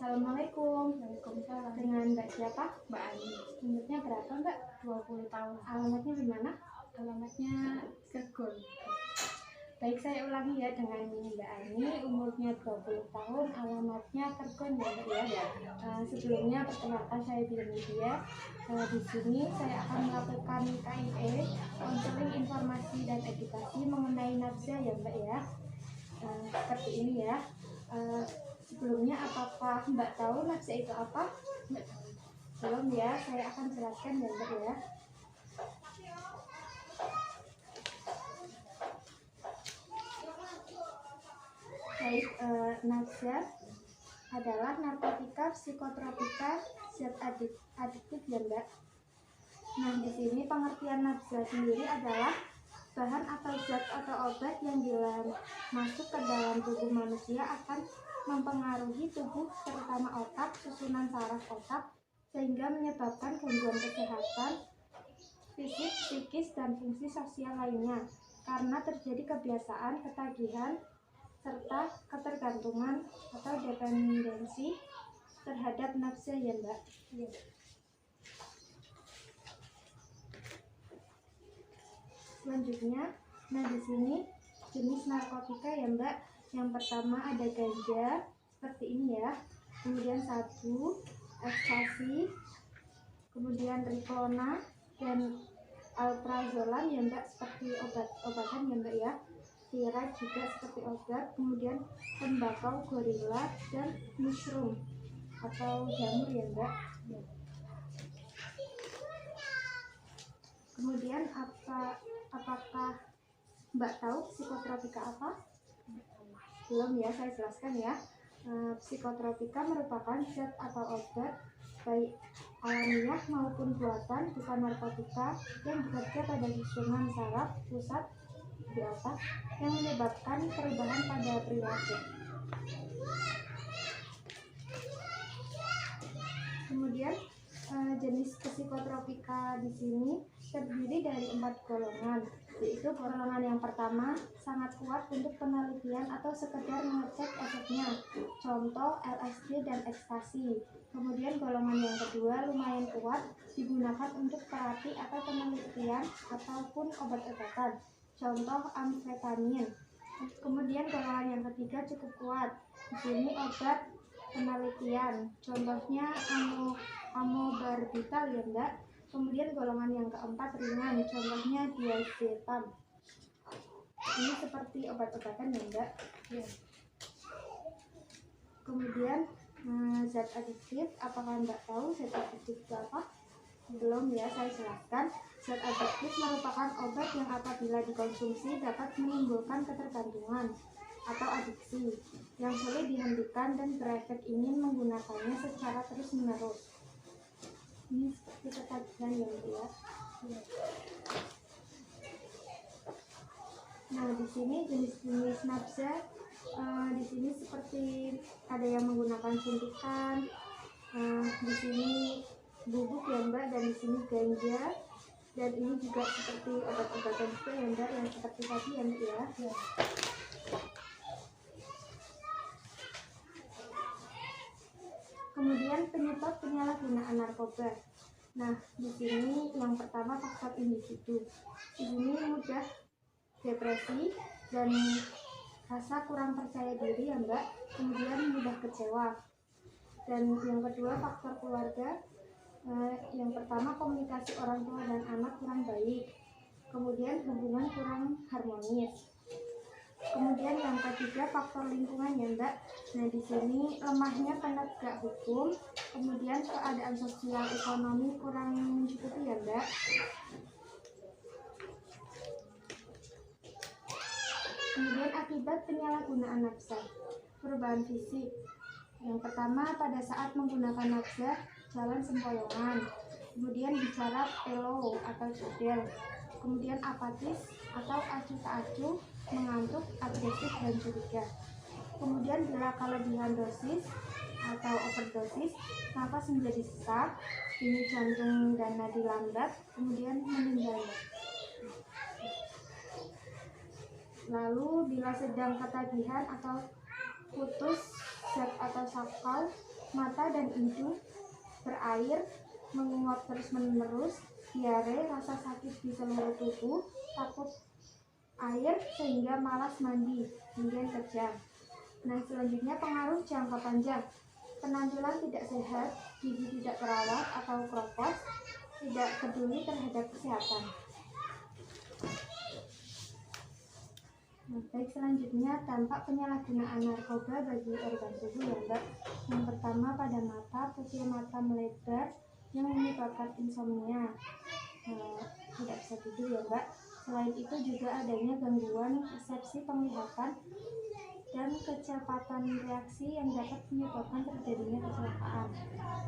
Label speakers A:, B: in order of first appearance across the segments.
A: Assalamualaikum.
B: Waalaikumsalam.
A: Dengan Mbak siapa?
B: Mbak Ani,
A: Umurnya berapa Mbak?
B: 20 tahun.
A: Alamatnya di mana?
B: Alamatnya Gergon.
A: Baik, saya ulangi ya dengan Mbak Ani, umurnya 20 tahun, alamatnya Kergon ya Mbak ya. Sebelumnya perkenalkan saya Bila Media. Di sini saya akan melakukan KIE, konseling informasi dan edukasi mengenai nafsa ya Mbak ya. Seperti ini ya. Sebelumnya apakah Mbak tahu nafsa itu apa? Belum ya, saya akan jelaskan ya Mbak ya. Baik, nafsa adalah narkotika psikotropika zat adiktif ya Mbak. Nah, di sini pengertian nafsa sendiri adalah bahan atau zat atau obat yang bila masuk ke dalam tubuh manusia akan mempengaruhi tubuh, terutama otak, susunan saraf otak, sehingga menyebabkan gangguan kesehatan fisik, psikis, dan fungsi sosial lainnya karena terjadi kebiasaan, ketagihan, serta ketergantungan atau dependensi terhadap nafsu ya Mbak. Selanjutnya, nah di sini jenis narkotika ya Mbak. Yang pertama ada ganja seperti ini ya. Kemudian sabu, ekstasi, kemudian ricona dan alprazolam ya Mbak, seperti obat-obatan ya Mbak ya. Virat juga seperti obat, kemudian tembakau gorila dan mushroom atau jamur ya Mbak. Kemudian apakah Mbak tahu psikotropika apa? Belum ya, saya jelaskan ya. Psikotropika merupakan zat atau obat baik alamiah maupun buatan, bukan narkotika, yang bekerja pada susunan saraf pusat di otak yang menyebabkan perubahan pada perilaku. Kemudian jenis psikotropika di sini terdiri dari 4 golongan, yaitu golongan yang pertama sangat kuat untuk penelitian atau sekedar mengecek efeknya, contoh LSD dan ekstasi. Kemudian golongan yang kedua lumayan kuat, digunakan untuk terapi atau penelitian ataupun obat-obatan, contoh amfetamin. Kemudian golongan yang ketiga cukup kuat, di sini obat penelitian, contohnya amobarbital ya Mbak. Kemudian golongan yang keempat ringan, contohnya diazepam. Ini seperti obat-obatan ya Mbak. Kemudian zat adiktif, apakah Mbak tahu zat adiktif itu apa? Belum ya, saya jelaskan. Zat adiktif merupakan obat yang apabila dikonsumsi dapat menimbulkan ketergantungan atau adiksi yang sulit dihentikan dan berefek ingin menggunakannya secara terus-menerus. Ini seperti ketagihan ya. Nah, di sini jenis-jenis nafsa di sini seperti ada yang menggunakan suntikan, di sini bubuk ya Mbak, dan di sini ganja, dan ini juga seperti obat-obatan juga ya Mbak, yang seperti tadi ya Mbak ya. Kemudian penyebab penyalahgunaan narkoba. Nah, di sini yang pertama faktor individu. Di sini mudah depresi dan rasa kurang percaya diri ya Mbak. Kemudian mudah kecewa. Dan yang kedua faktor keluarga. Yang pertama komunikasi orang tua dan anak kurang baik. Kemudian hubungan kurang harmonis. Kemudian yang ketiga faktor lingkungan ya Mbak. Nah, di sini lemahnya penegak hukum, kemudian keadaan sosial ekonomi kurang mencukupi ya Mbak. Kemudian akibat penyalahgunaan nafsa, perubahan fisik. Yang pertama pada saat menggunakan nafsa, jalan sempoyongan, kemudian bicara pelo atau cadel, kemudian apatis atau acuh tak acuh, mengantuk, agresif dan curiga. Kemudian bila kelebihan dosis atau overdosis, nafas menjadi sesak, denyut jantung dan nadi lambat, kemudian meninggal. Lalu bila sedang ketagihan atau putus zat atau sakau, mata dan hidung berair, menguap terus-menerus, diare, rasa sakit di seluruh tubuh, takut air sehingga malas mandi, kemudian kejang. Nah, selanjutnya pengaruh jangka panjang. Penampilan tidak sehat, gigi tidak terawat atau kropos, tidak peduli terhadap kesehatan. Nah, baik, selanjutnya dampak penyalahgunaan narkoba bagi organ tubuh ya Mbak. Yang pertama, pada mata, pupil mata melebar yang menyebabkan insomnia, tidak bisa tidur ya Mbak. Selain itu juga adanya gangguan persepsi penglihatan dan kecepatan reaksi yang dapat menyebabkan terjadinya kecelakaan.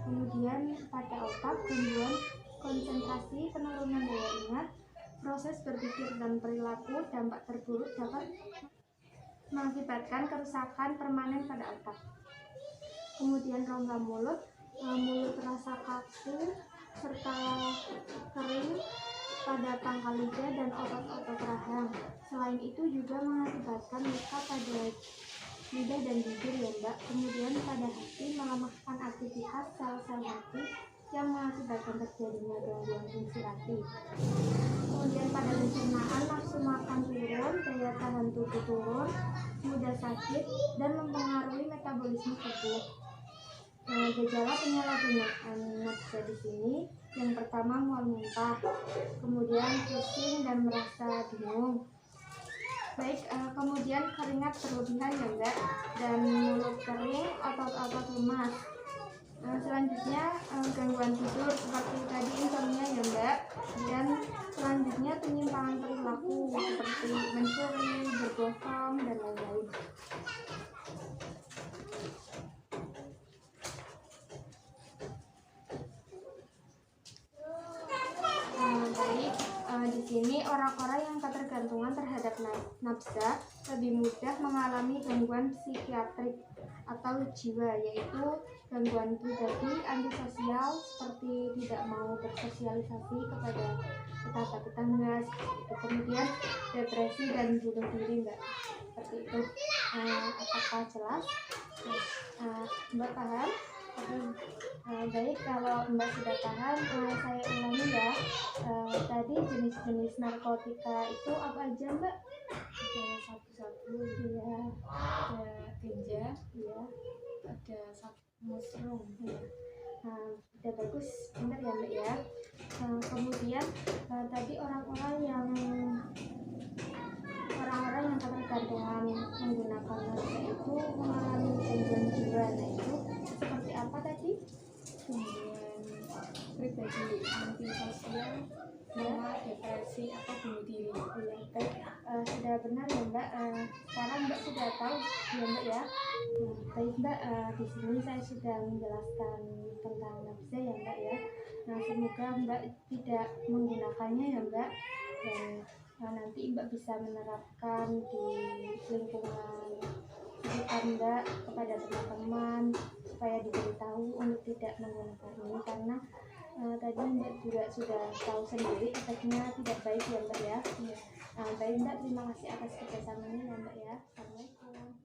A: Kemudian pada otak, gangguan konsentrasi, penurunan daya ingat, proses berpikir dan perilaku. Dampak terburuk dapat mengakibatkan kerusakan permanen pada otak. Kemudian rongga mulut, mulut terasa kaku serta kering pada pangkal lidah dan otot-otot rahang. Selain itu juga mengakibatkan luka pada lidah dan bibir ya Mbak. Kemudian pada hati, melemahkan aktivitas sel-sel hati yang mengakibatkan terjadinya gangguan fungsi hati. Kemudian pada pencernaan, nafsu makan turun, daya tahan tubuh turun, mudah sakit, dan mempengaruhi metabolisme tubuh. Gejala penyalahgunaan nafsa di sini, yang pertama mual muntah, kemudian pusing dan merasa bingung. Baik, kemudian keringat berlebihan ya Mbak, dan mulut kering, otot-otot lemas. Selanjutnya gangguan tidur seperti tadi insomnia ya Mbak, dan selanjutnya penyimpangan perilaku seperti mencuri, berbohong, dan lain-lain. Di sini orang-orang yang ketergantungan terhadap nafsa lebih mudah mengalami gangguan psikiatrik atau jiwa, yaitu gangguan pribadi, antisosial, seperti tidak mau bersosialisasi kepada tetangga, kemudian depresi dan bunuh diri Mbak, seperti itu. Apakah jelas? Mbak paham? Baik, kalau Mbak sudah paham, saya ulangi ya. Tadi jenis-jenis narkotika itu apa aja Mbak?
B: Ada sabu-sabu,
A: Ya,
B: ada ganja,
A: ya,
B: ada mushroom.
A: ya. Udah bagus, benar ya Mbak ya. Kemudian tadi orang-orang yang ketergantungan menggunakan narkoba itu mengalami gangguan jiwa. Nah, itu seperti apa tadi?
B: Kemudian pribadi antisosial, sama depresi atau bunuh diri.
A: Ya, baik, sudah benar ya Mbak. Sekarang Mbak sudah tahu ya Mbak ya. Baik Mbak, di sini saya sudah menjelaskan tentang nafsa ya Mbak ya. Nah, semoga Mbak tidak menggunakannya ya Mbak, dan nanti Mbak bisa menerapkan di lingkungan sekitar Mbak kepada teman-teman supaya diberitahu untuk tidak menggunakan ini, karena tadi Mbak juga sudah tahu sendiri efeknya tidak baik ya Mbak ya. Baik Mbak, terima kasih atas kerjasamanya ya Mbak ya. Assalamualaikum.